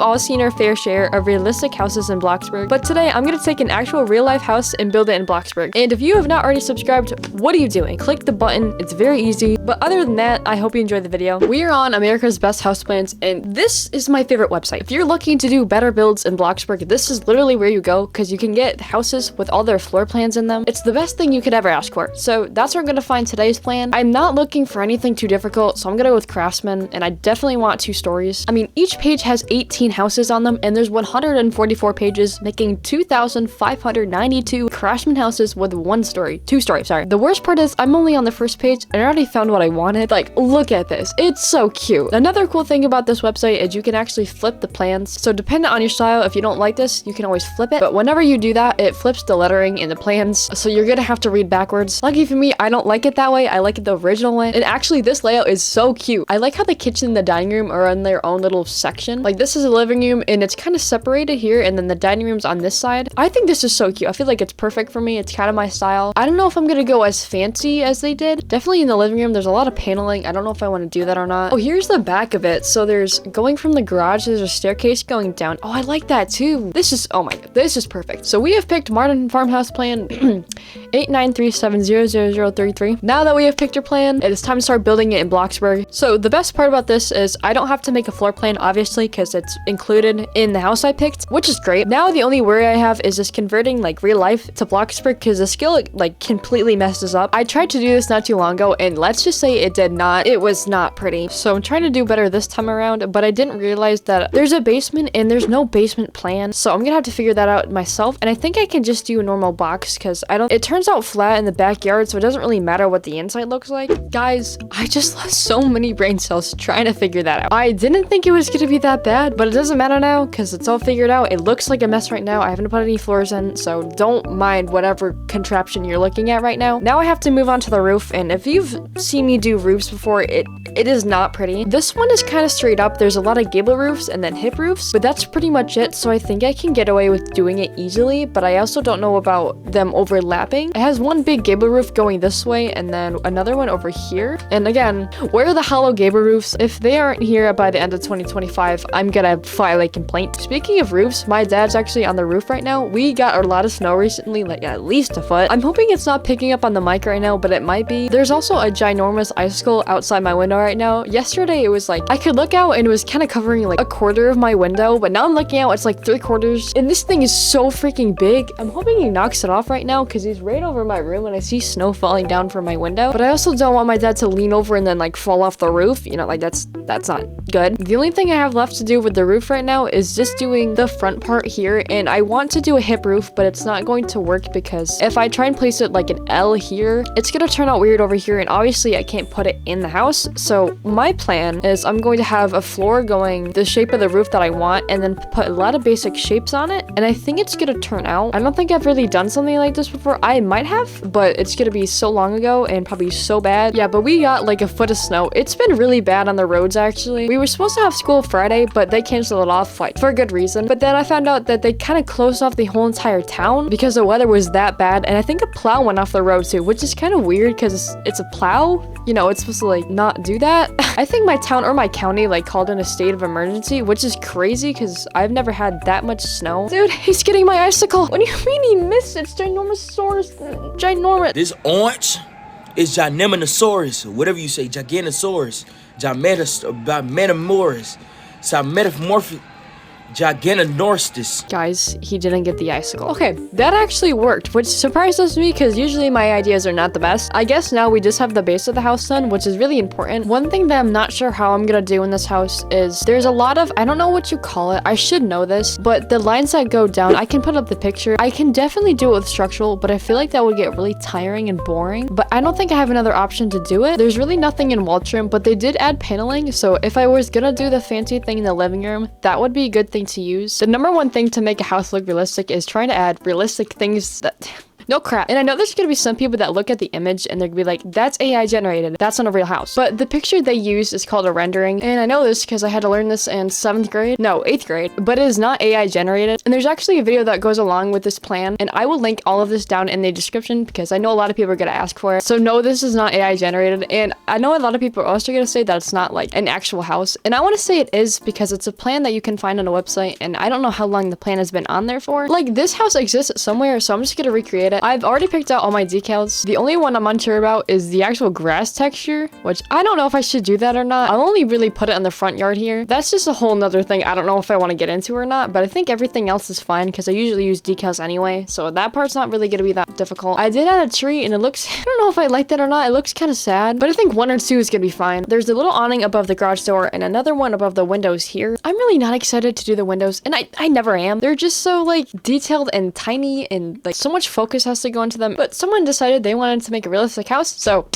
all seen our fair share of realistic houses in Bloxburg, but today I'm gonna take an actual real-life house and build it in Bloxburg. And if you have not already subscribed, what are you doing? Click the button, it's very easy. But other than that, I hope you enjoyed the video. We are on America's Best House Plans, and this is my favorite website. If you're looking to do better builds in Bloxburg, this is literally where you go, because you can get houses with all their floor plans in them. It's the best thing you could ever ask for. So that's where I'm gonna find today's plan. I'm not looking for anything too difficult, so I'm gonna go with Craftsman, and I definitely want 2 stories. I mean, each page has 18 houses on them, and there's 144 pages, making 2,592 Craftsman houses with 2 stories, sorry. The worst part is I'm only on the first page, and I already found what I wanted. Like, look at this. It's so cute. Another cool thing about this website is you can actually flip the plans. So depending on your style, if you don't like this, you can always flip it. But whenever you do that, it flips the lettering in the plans. So you're gonna have to read backwards. Lucky for me, I don't like it that way. I like it the original way. And actually, this layout is so cute. I like how the kitchen and the dining room are in their own little section. Like, this is a living room, and it's kind of separated here, and then the dining room's on this side. I think this is so cute. I feel like it's perfect for me. It's kind of my style. I don't know if I'm gonna go as fancy as they did. Definitely in the living room, there's a lot of paneling. I don't know if I want to do that or not. Oh, here's the back of it. So there's going from the garage, there's a staircase going down. Oh, I like that too. This is, oh my god, this is perfect. So we have picked Martin Farmhouse Plan 8937000033. Now that we have picked your plan, it is time to start building it in Bloxburg. So the best part about this is I don't have to make a floor plan, obviously, because it's included in the house I picked, which is great. Now the only worry I have is just converting like real life to Bloxburg, because the skill like completely messes up. I tried to do this not too long ago, and let's just say it did not. It was not pretty. So I'm trying to do better this time around, but I didn't realize that there's a basement and there's no basement plan. So I'm gonna have to figure that out myself. And I think I can just do a normal box, because it turns out flat in the backyard, so it doesn't really matter what the inside looks like. Guys, I just lost so many brain cells trying to figure that out. I didn't think it was gonna be that bad, but it doesn't matter now because it's all figured out. It looks like a mess right now. I haven't put any floors in, so don't mind whatever contraption you're looking at right now. Now I have to move on to the roof, and if you've seen me do roofs before, it is not pretty. This one is kind of straight up. There's a lot of gable roofs and then hip roofs, but that's pretty much it. So I think I can get away with doing it easily, but I also don't know about them overlapping. It has one big gable roof going this way and then another one over here. And again, where are the hollow gable roofs? If they aren't here by the end of 2025, I'm gonna file a complaint. Speaking of roofs, my dad's actually on the roof right now. We got a lot of snow recently, like at least a foot. I'm hoping it's not picking up on the mic right now, but it might be. There's also a ginormous icicle outside my window right now. Yesterday, it was like, I could look out and it was kind of covering like a quarter of my window, but now I'm looking out, it's like 3/4. And this thing is so freaking big. I'm hoping he knocks it off right now, because he's right over my room and I see snow falling down from my window. But I also don't want my dad to lean over and then like fall off the roof. You know, like that's not good. The only thing I have left to do with the roof right now is just doing the front part here. And I want to do a hip roof, but it's not going to work because if I try and place it like an L here, it's gonna turn out weird over here. And obviously I can't put it in the house. So my plan is I'm going to have a floor going the shape of the roof that I want, and then put a lot of basic shapes on it. And I think it's gonna turn out. I don't think I've really done something like this before. I might have, but it's gonna be so long ago and probably so bad. Yeah, but we got like a foot of snow. It's been really bad on the roads actually. We were supposed to have school Friday, but they canceled it off like for a good reason. But then I found out that they kind of closed off the whole entire town because the weather was that bad. And I think a plow went off the road too, which is kind of weird because it's a plow. You know, it's supposed to like not do that. I think my town or my county like called in a state of emergency, which is crazy because I've never had that much snow. Dude, he's getting my icicle. What do you mean he missed? It's ginormous. Ginormous. This orange is Gigantosaurus, whatever you say, Gigantosaurus, Gigantosaurus, Metamorphic, Gigantonorstis. Guys, he didn't get the icicle. Okay, that actually worked, which surprises me because usually my ideas are not the best. I guess now we just have the base of the house done, which is really important. One thing that I'm not sure how I'm gonna do in this house is there's a lot of, I don't know what you call it, I should know this, but the lines that go down, I can put up the picture. I can definitely do it with structural, but I feel like that would get really tiring and boring. But I don't think I have another option to do it. There's really nothing in wall trim, but they did add paneling, so if I was gonna do the fancy thing in the living room, that would be a good thing to use. The number one thing to make a house look realistic is trying to add realistic things that No crap. And I know there's gonna be some people that look at the image and they're gonna be like, that's AI generated. That's not a real house. But the picture they use is called a rendering. And I know this because I had to learn this in 7th grade. No, 8th grade. But it is not AI generated. And there's actually a video that goes along with this plan. And I will link all of this down in the description because I know a lot of people are gonna ask for it. So no, this is not AI generated. And I know a lot of people are also gonna say that it's not like an actual house. And I want to say it is because it's a plan that you can find on a website. And I don't know how long the plan has been on there for. Like, this house exists somewhere, so I'm just gonna recreate it. I've already picked out all my decals. The only one I'm unsure about is the actual grass texture, which I don't know if I should do that or not. I'll only really put it in the front yard here. That's just a whole nother thing I don't know if I want to get into or not, but I think everything else is fine because I usually use decals anyway, so that part's not really gonna be that difficult. I did add a tree and it looks, I don't know if I like that or not. It looks kind of sad, but I think 1 or 2 is gonna be fine. There's a little awning above the garage door and another one above the windows here. I'm really not excited to do the windows, and I never am. They're just so like detailed and tiny, and like so much focus has to go into them, but someone decided they wanted to make a realistic house, so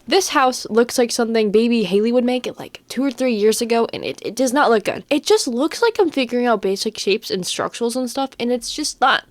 this house looks like something baby Haley would make it like 2 or 3 years ago, and it does not look good. It just looks like I'm figuring out basic shapes and structurals and stuff, and it's just not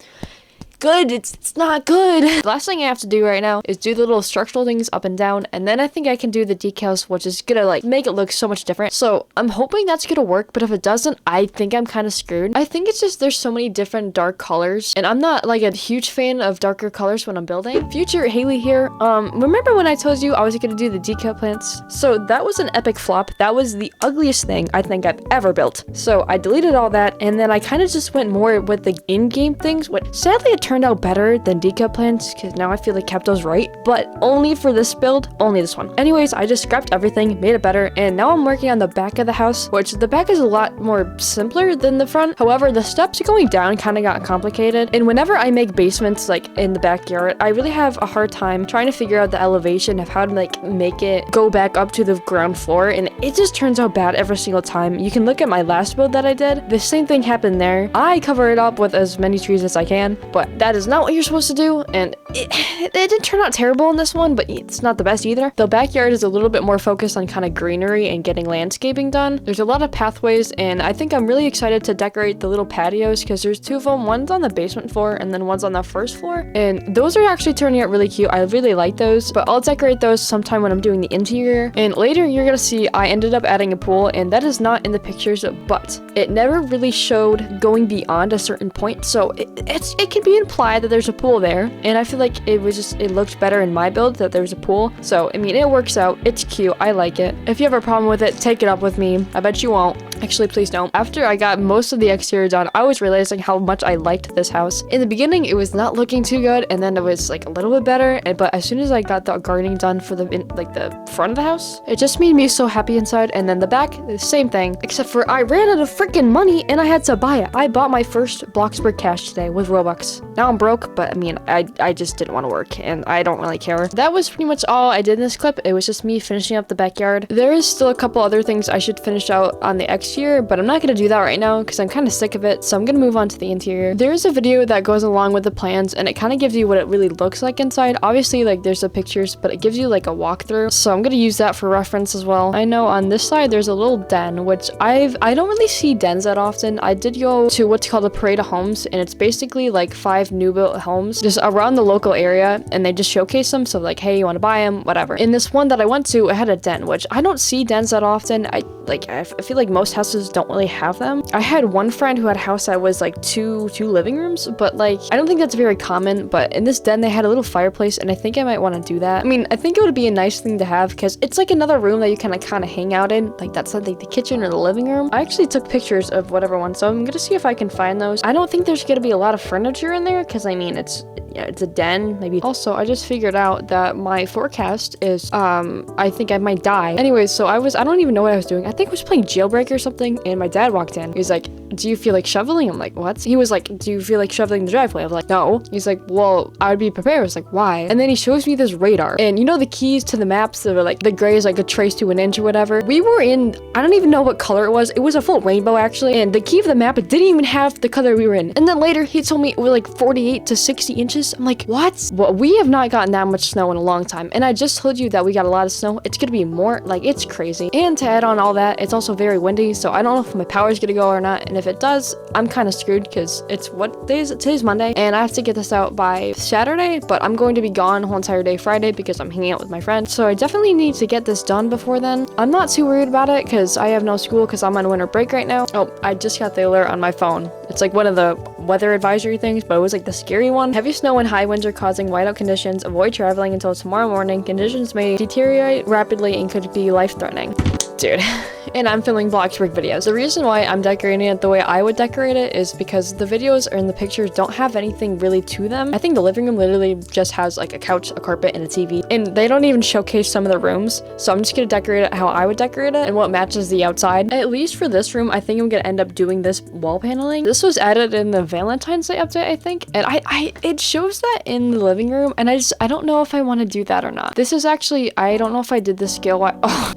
good. It's not good. The last thing I have to do right now is do the little structural things up and down, and then I think I can do the decals, which is gonna like make it look so much different. So I'm hoping that's gonna work, but if it doesn't, I think I'm kind of screwed. I think it's just there's so many different dark colors, and I'm not like a huge fan of darker colors when I'm building. Future Haley here. Remember when I told you I was gonna do the decal plants? So that was an epic flop. That was the ugliest thing I think I've ever built. So I deleted all that, and then I kind of just went more with the in-game things, which sadly it turned out better than decal plants because now I feel like Capto's right, but only for this build, only this one. Anyways, I just scrapped everything, made it better, and now I'm working on the back of the house, which the back is a lot more simpler than the front. However, the steps going down kind of got complicated, and whenever I make basements like in the backyard, I really have a hard time trying to figure out the elevation of how to like make it go back up to the ground floor, and it just turns out bad every single time. You can look at my last build that I did. The same thing happened there. I cover it up with as many trees as I can, but that is not what you're supposed to do, and it didn't turn out terrible in this one, but it's not the best either. The backyard is a little bit more focused on kind of greenery and getting landscaping done. There's a lot of pathways, and I think I'm really excited to decorate the little patios because there's 2 of them. One's on the basement floor and then one's on the first floor, and those are actually turning out really cute. I really like those, but I'll decorate those sometime when I'm doing the interior. And later you're gonna see I ended up adding a pool, and that is not in the pictures, but it never really showed going beyond a certain point, so it can be implied that there's a pool there, and I feel like it looked better in my build that there was a pool. So I mean, it works out. It's cute. I like it. If you have a problem with it, take it up with me. I bet you won't. Actually, please don't. After I got most of the exterior done, I was realizing how much I liked this house. In the beginning, it was not looking too good, and then it was like a little bit better, but as soon as I got the gardening done for the front of the house, it just made me so happy inside. And then the back, the same thing, except for I ran out of freaking money and I had to buy it. I bought my first Bloxburg cash today with Robux. Now I'm broke, but I mean, I just didn't want to work, and I don't really care. That was pretty much all I did in this clip. It was just me finishing up the backyard. There is still a couple other things I should finish out on the exterior, but I'm not going to do that right now because I'm kind of sick of it, so I'm going to move on to the interior. There is a video that goes along with the plans, and it kind of gives you what it really looks like inside. Obviously, like, there's the pictures, but it gives you like a walkthrough, so I'm going to use that for reference as well. I know on this side there's a little den, which I don't really see dens that often. I did go to what's called a parade of homes, and it's basically like 5 new built homes just around the local area, and they just showcase them, so like, hey, you want to buy them, whatever. In this one that I went to, it had a den, which I don't see dens that often. I feel like most houses don't really have them. I had one friend who had a house that was like two living rooms, but like I don't think that's very common. But in this den they had a little fireplace, and I think I might want to do that. I mean, I think it would be a nice thing to have because it's like another room that you kind of hang out in, like that's like the kitchen or the living room. I actually took pictures of whatever one, so I'm gonna see if I can find those. I don't think there's gonna be a lot of furniture in there because I mean it's a den maybe. Also, I just figured out that my forecast is I think I might die. Anyways, so I don't even know what I was doing. I think I was playing Jailbreak or something, and my dad walked in. He was like, do you feel like shoveling? I'm like, what? He was like, do you feel like shoveling the driveway? I was like, no. He's like, well, I would be prepared. I was like, why? And then he shows me this radar, and you know the keys to the maps that are like the gray is like a trace to an inch or whatever. We were in, I don't even know what color it was. It was a full rainbow actually, and the key of the map, it didn't even have the color we were in. And then later he told me it was like 48 to 60 inches. I'm like, what? Well, we have not gotten that much snow in a long time, and I just told you that we got a lot of snow. It's gonna be more, like, it's crazy. And to add on all that, that. It's also very windy, so I don't know if my power is gonna go or not. And if it does, I'm kind of screwed because it's what day is it? Today's Monday, and I have to get this out by Saturday, but I'm going to be gone the whole entire day Friday because I'm hanging out with my friends. So I definitely need to get this done before then. I'm not too worried about it because I have no school because I'm on winter break right now. Oh, I just got the alert on my phone. It's like one of the weather advisory things, but it was like the scary one. Heavy snow and high winds are causing whiteout conditions. Avoid traveling until tomorrow morning. Conditions may deteriorate rapidly and could be life-threatening. Dude. And I'm filming Bloxburg videos. The reason why I'm decorating it the way I would decorate it is because the videos or in the pictures don't have anything really to them. I think the living room literally just has like a couch, a carpet, and a TV. And they don't even showcase some of the rooms. So I'm just gonna decorate it how I would decorate it and what matches the outside. At least for this room, I think I'm gonna end up doing this wall paneling. This was added in the Valentine's Day update, I think. And it shows that in the living room. And I don't know if I want to do that or not. This is actually, I don't know if I did the scale. Oh,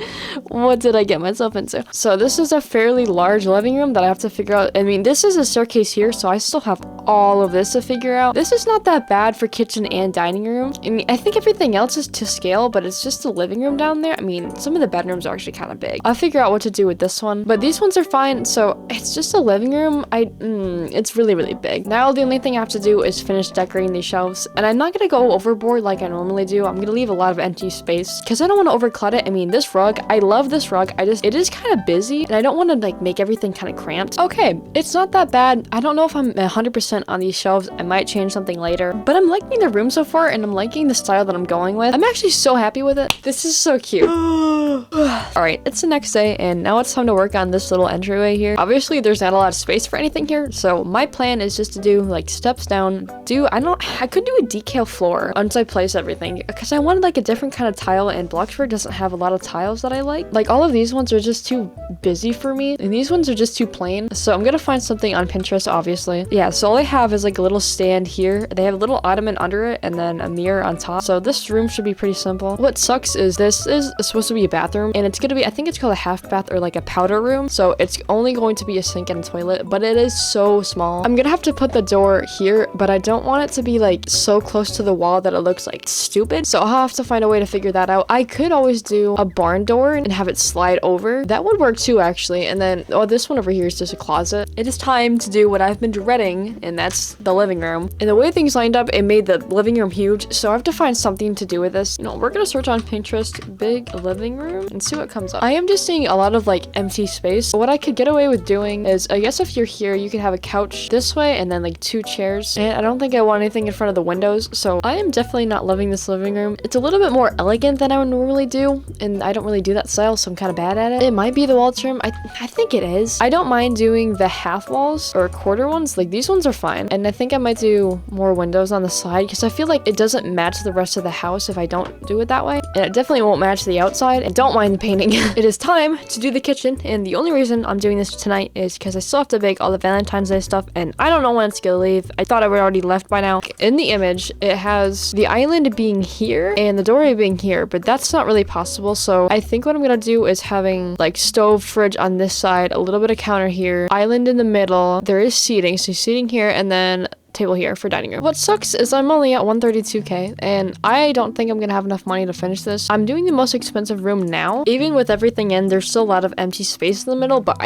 what did I get myself into? So this is a fairly large living room that I have to figure out. I mean, this is a staircase here, so I still have all of this to figure out. This is not that bad for kitchen and dining room. I mean, I think everything else is to scale, but it's just the living room down there. I mean, some of the bedrooms are actually kind of big. I'll figure out what to do with this one, but these ones are fine. So it's just a living room. It's really, really big. Now the only thing I have to do is finish decorating these shelves, and I'm not gonna go overboard like I normally do. I'm gonna leave a lot of empty space because I don't want to overclut it. I mean, this rug, I love this rug. It is kind of busy, and I don't want to like make everything kind of cramped. Okay, it's not that bad. I don't know if I'm 100% on these shelves. I might change something later, but I'm liking the room so far, and I'm liking the style that I'm going with. I'm actually so happy with it. This is so cute. All right, it's the next day, and now it's time to work on this little entryway here. Obviously, there's not a lot of space for anything here, so my plan is just to do like steps down. I could do a decal floor once I place everything because I wanted like a different kind of tile, and Bloxburg doesn't have a lot of tiles that I like. Like all of these ones are just too busy for me, and these ones are just too plain. So I'm gonna find something on Pinterest, obviously. Yeah, so all I have is like a little stand here. They have a little ottoman under it and then a mirror on top. So this room should be pretty simple. What sucks is this is supposed to be a bathroom, and it's gonna be, I think it's called a half bath or like a powder room. So it's only going to be a sink and a toilet, but it is so small. I'm gonna have to put the door here, but I don't want it to be like so close to the wall that it looks like stupid. So I'll have to find a way to figure that out. I could always do a barn door and have it slide over. That would work too, actually. And then, oh, this one over here is just a closet. It is time to do what I've been dreading, and that's the living room. And the way things lined up, it made the living room huge, so I have to find something to do with this. You know, we're gonna search on Pinterest, big living room, and see what comes up. I am just seeing a lot of like empty space. What I could get away with doing is, I guess if you're here, you could have a couch this way and then like 2 chairs. And I don't think I want anything in front of the windows, so I am definitely not loving this living room. It's a little bit more elegant than I would normally do, and I don't really do that style, so I'm kind of bad at it. It might be the wall trim. I think it is. I don't mind doing the half walls or quarter ones. Like these ones are fine. And I think I might do more windows on the side because I feel like it doesn't match the rest of the house if I don't do it that way. And it definitely won't match the outside, and don't mind the painting. It is time to do the kitchen, and the only reason I'm doing this tonight is because I still have to bake all the Valentine's Day stuff, and I don't know when it's gonna leave. I thought I would already left by now. In the image, it has the island being here and the doorway being here, but that's not really possible. So I think what I'm gonna do is having like stove, fridge on this side, a little bit of counter here, island in the middle. There is seating, so seating here, and then table here for dining room. What sucks is I'm only at 132k, and I don't think I'm gonna have enough money to finish this. I'm doing the most expensive room now. Even with everything in, there's still a lot of empty space in the middle, but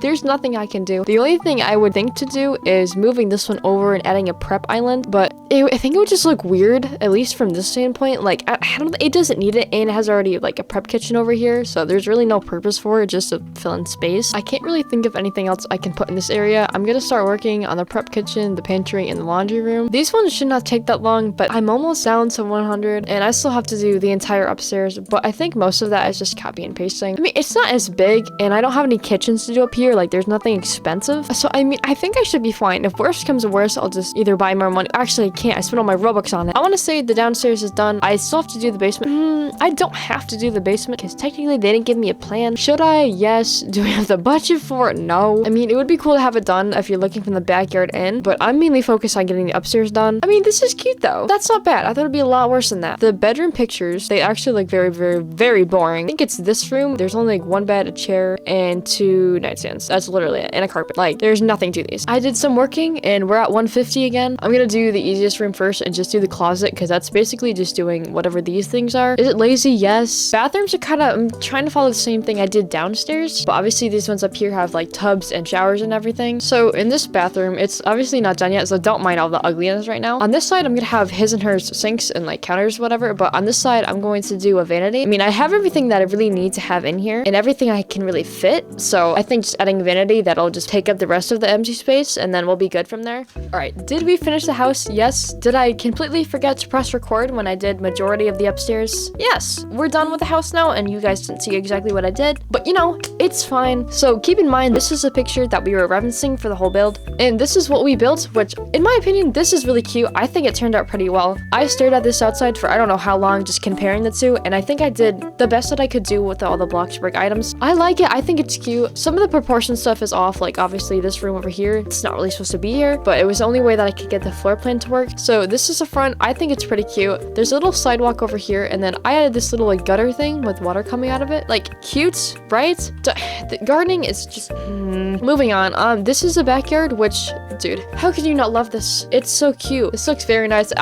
there's nothing I can do. The only thing I would think to do is moving this one over and adding a prep island, but I think it would just look weird, at least from this standpoint. Like, I don't, it doesn't need it, and it has already like a prep kitchen over here, so there's really no purpose for it, just to fill in space. I can't really think of anything else I can put in this area. I'm gonna start working on the prep kitchen, the pantry, in the laundry room. These ones should not take that long, but I'm almost down to 100, and I still have to do the entire upstairs, but I think most of that is just copy and pasting. I mean, it's not as big, and I don't have any kitchens to do up here. Like, there's nothing expensive, so I mean, I think I should be fine. If worst comes to worst, I'll just either buy more money. Actually, I can't. I spent all my Robux on it. I want to say the downstairs is done. I still have to do the basement. I don't have to do the basement because technically they didn't give me a plan. Should I? Yes. Do we have the budget for it? No. I mean, it would be cool to have it done if you're looking from the backyard in, but I'm mainly focused focus on getting the upstairs done. I mean, this is cute though. That's not bad. I thought it'd be a lot worse than that. The bedroom pictures, they actually look very, very, very boring. I think it's this room. There's only like one bed, a chair, and 2 nightstands. That's literally it. And a carpet. Like, there's nothing to these. I did some working and we're at 150 again. I'm gonna do the easiest room first and just do the closet because that's basically just doing whatever these things are. Is it lazy? Yes. Bathrooms are kind of, I'm trying to follow the same thing I did downstairs, but obviously these ones up here have like tubs and showers and everything. So in this bathroom, it's obviously not done yet, so don't mind all the ugliness right now. On this side, I'm gonna have his and hers sinks and like counters, whatever, but on this side, I'm going to do a vanity. I mean, I have everything that I really need to have in here and everything I can really fit, so I think just adding vanity, that'll just take up the rest of the empty space and then we'll be good from there. All right, did we finish the house? Yes. Did I completely forget to press record when I did majority of the upstairs? Yes. We're done with the house now and you guys didn't see exactly what I did, but you know, it's fine. So keep in mind, this is a picture that we were referencing for the whole build, and this is what we built, which in my opinion, this is really cute. I think it turned out pretty well. I stared at this outside for I don't know how long just comparing the two, and I think I did the best that I could do with all the Bloxburg items. I like it. I think it's cute. Some of the proportion stuff is off, like obviously this room over here, it's not really supposed to be here, but it was the only way that I could get the floor plan to work. So this is the front. I think it's pretty cute. There's a little sidewalk over here, and then I added this little like gutter thing with water coming out of it. Like, cute, right? The gardening is just moving on. This is a backyard, which, dude, how could you not love this? It's so cute. This looks very nice.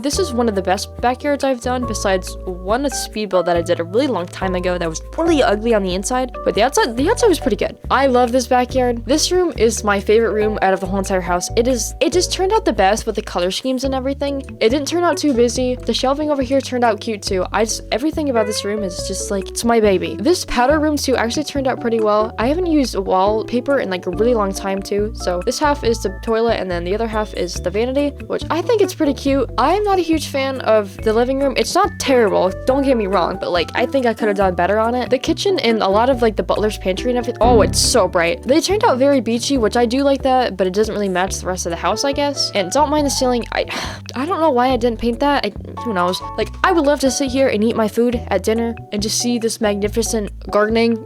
This is one of the best backyards I've done, besides one speed build that I did a really long time ago that was really ugly on the inside, but the outside was pretty good. I love this backyard. This room is my favorite room out of the whole entire house. It just turned out the best with the color schemes and everything. It didn't turn out too busy. The shelving over here turned out cute too. Everything about this room is just like, it's my baby. This powder room too actually turned out pretty well. I haven't used wallpaper in like a really long time too. So this half is the toilet and then the other half is the vanity, which I think it's pretty cute. I'm not a huge fan of the living room. It's not terrible, don't get me wrong, but like I think I could have done better on it. The kitchen and a lot of like the butler's pantry and everything, oh, it's so bright. They turned out very beachy, which I do like that, but it doesn't really match the rest of the house, I guess. And don't mind the ceiling. I don't know why I didn't paint that. Who knows? Like, I would love to sit here and eat my food at dinner and just see this magnificent gardening.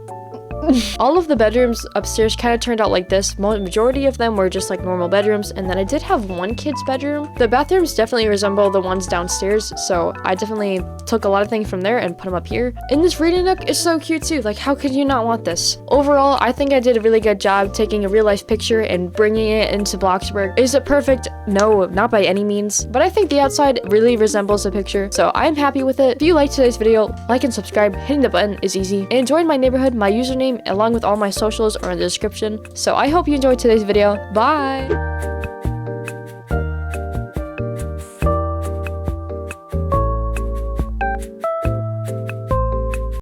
All of the bedrooms upstairs kind of turned out like this. Majority of them were just like normal bedrooms, and then I did have one kid's bedroom. The bathrooms definitely resemble the ones downstairs, so I definitely took a lot of things from there and put them up here. And this reading nook is so cute too. Like, how could you not want this? Overall, I think I did a really good job taking a real life picture and bringing it into Bloxburg. Is it perfect? No, not by any means, but I think the outside really resembles the picture, so I'm happy with it. If you liked today's video, like and subscribe. Hitting the button is easy. And join my neighborhood. My username along with all my socials are in the description. So I hope you enjoyed today's video. Bye!